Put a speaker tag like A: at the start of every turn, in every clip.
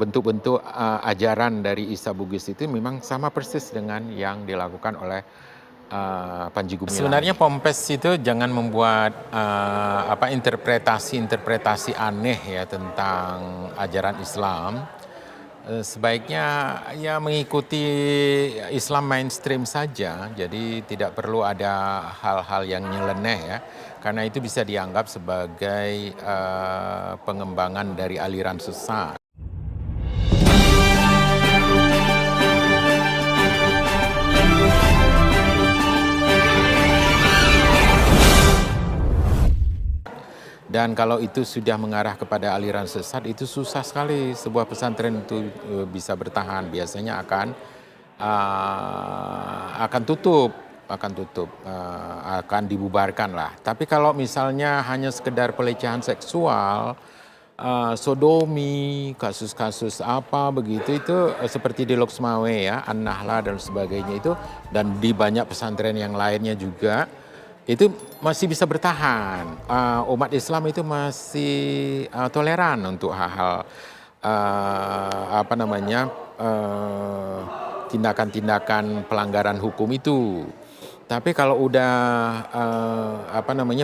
A: bentuk-bentuk ajaran dari Isa Bugis itu memang sama persis dengan yang dilakukan oleh Panji Gumilang.
B: Sebenarnya Pompes itu jangan membuat interpretasi aneh ya tentang ajaran Islam. Sebaiknya ya mengikuti Islam mainstream saja, jadi tidak perlu ada hal-hal yang nyeleneh ya, karena itu bisa dianggap sebagai pengembangan dari aliran sesat. Dan kalau itu sudah mengarah kepada aliran sesat, itu susah sekali sebuah pesantren itu bisa bertahan. Biasanya akan tutup, akan dibubarkan lah. Tapi kalau misalnya hanya sekedar pelecehan seksual, sodomi, kasus-kasus apa begitu, itu seperti di Loksmawe ya, An-Nahla dan sebagainya itu, dan di banyak pesantren yang lainnya juga, itu masih bisa bertahan. Umat Islam itu masih toleran untuk hal-hal tindakan-tindakan pelanggaran hukum itu. Tapi kalau udah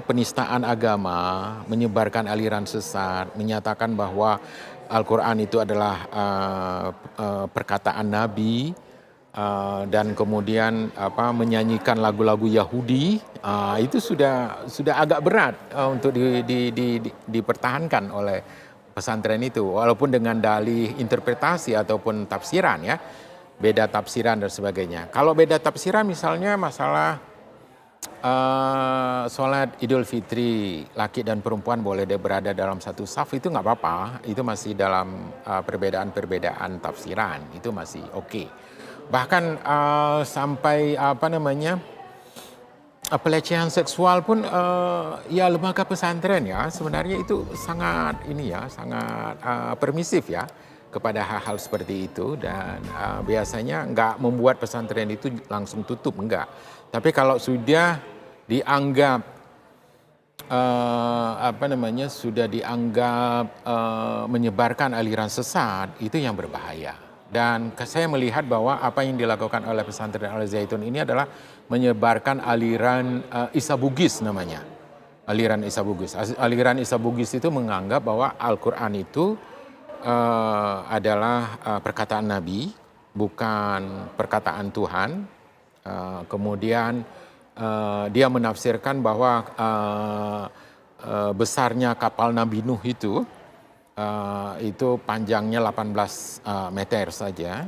B: penistaan agama, menyebarkan aliran sesat, menyatakan bahwa Al-Quran itu adalah perkataan Nabi, dan kemudian menyanyikan lagu-lagu Yahudi, itu sudah agak berat untuk dipertahankan oleh pesantren itu, walaupun dengan dalih interpretasi ataupun tafsiran ya, beda tafsiran dan sebagainya. Kalau beda tafsiran misalnya masalah sholat Idul Fitri, laki dan perempuan boleh berada dalam satu saf, itu nggak apa-apa, itu masih dalam perbedaan-perbedaan tafsiran, itu masih oke. Bahkan sampai pelecehan seksual pun ya lembaga pesantren ya sebenarnya itu sangat permisif ya kepada hal-hal seperti itu, dan biasanya nggak membuat pesantren itu langsung tutup, enggak. Tapi kalau sudah dianggap menyebarkan aliran sesat, itu yang berbahaya. Dan saya melihat bahwa apa yang dilakukan oleh pesantren Al-Zaitun ini adalah menyebarkan aliran Isa Bugis namanya. Aliran Isa Bugis. Aliran Isa Bugis itu menganggap bahwa Al-Quran itu adalah perkataan Nabi, bukan perkataan Tuhan. Kemudian dia menafsirkan bahwa besarnya kapal Nabi Nuh itu panjangnya 18 meter saja.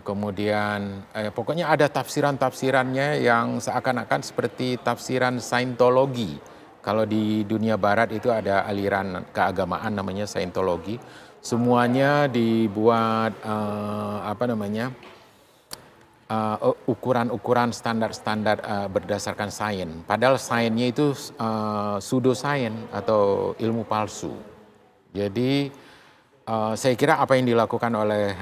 B: Kemudian pokoknya ada tafsiran-tafsirannya yang seakan-akan seperti tafsiran Saintologi. Kalau di dunia barat itu ada aliran keagamaan namanya Saintologi. Semuanya dibuat ukuran-ukuran standar-standar berdasarkan sains. Padahal sainsnya itu pseudosains atau ilmu palsu. Jadi saya kira apa yang dilakukan oleh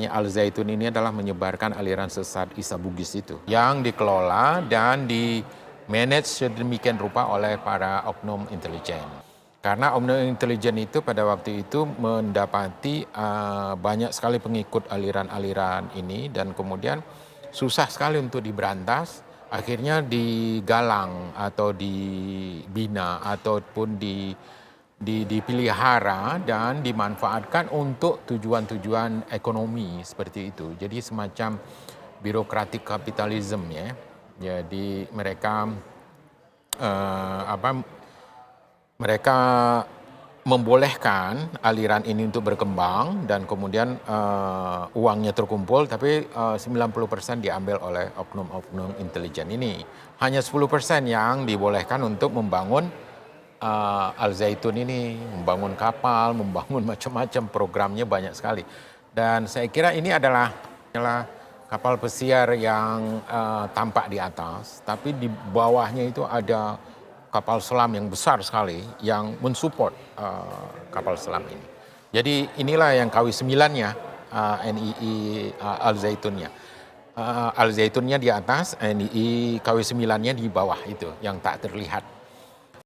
B: Al-Zaitun ini adalah menyebarkan aliran sesat Isa Bugis itu, yang dikelola dan di-manage sedemikian rupa oleh para oknum intelijen. Karena oknum intelijen itu pada waktu itu mendapati banyak sekali pengikut aliran-aliran ini, dan kemudian susah sekali untuk diberantas. Akhirnya digalang atau dibina ataupun dipelihara dan dimanfaatkan untuk tujuan-tujuan ekonomi seperti itu. Jadi semacam birokratik kapitalisme ya. Jadi mereka membolehkan aliran ini untuk berkembang, dan kemudian uangnya terkumpul, tapi 90% diambil oleh oknum-oknum intelijen ini. Hanya 10% yang dibolehkan untuk membangun Al-Zaitun ini, membangun kapal, membangun macam-macam, programnya banyak sekali. Dan saya kira ini adalah kapal pesiar yang tampak di atas, tapi di bawahnya itu ada kapal selam yang besar sekali yang mensupport kapal selam ini. Jadi inilah yang KW9-nya NII Al-Zaitunnya. Al-Zaitunnya di atas, NII KW9-nya di bawah itu yang tak terlihat.